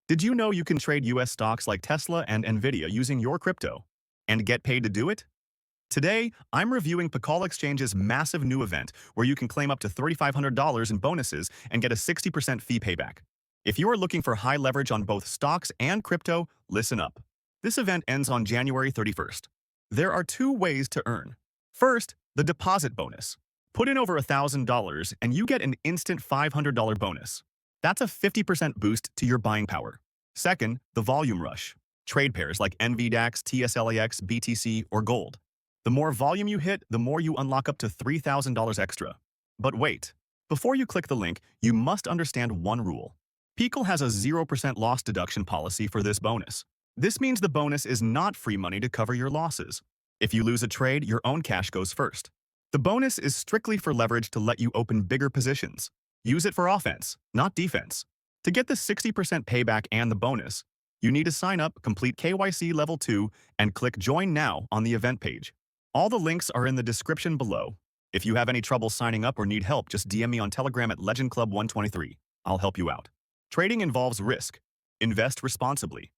Did you know you can trade US stocks like Tesla and Nvidia using your crypto and get paid to do it? Today, I'm reviewing Picol Exchange's massive new event where you can claim up to $3,500 in bonuses and get a 60% fee payback. If you are looking for high leverage on both stocks and crypto, listen up. This event ends on January 31st. There are two ways to earn. First, the deposit bonus. Put in over $1,000 and you get an instant $500 bonus. That's a 50% boost to your buying power. Second, the volume rush. Trade pairs like NVDAX, TSLAX, BTC, or gold. The more volume you hit, the more you unlock up to $3,000 extra. But wait, before you click the link, you must understand one rule. Picol has a 0% loss deduction policy for this bonus. This means the bonus is not free money to cover your losses. If you lose a trade, your own cash goes first. The bonus is strictly for leverage to let you open bigger positions. Use it for offense, not defense. To get the 60% payback and the bonus, you need to sign up, complete KYC Level 2, and click Join Now on the event page. All the links are in the description below. If you have any trouble signing up or need help, just DM me on Telegram at LegendClub123. I'll help you out. Trading involves risk. Invest responsibly.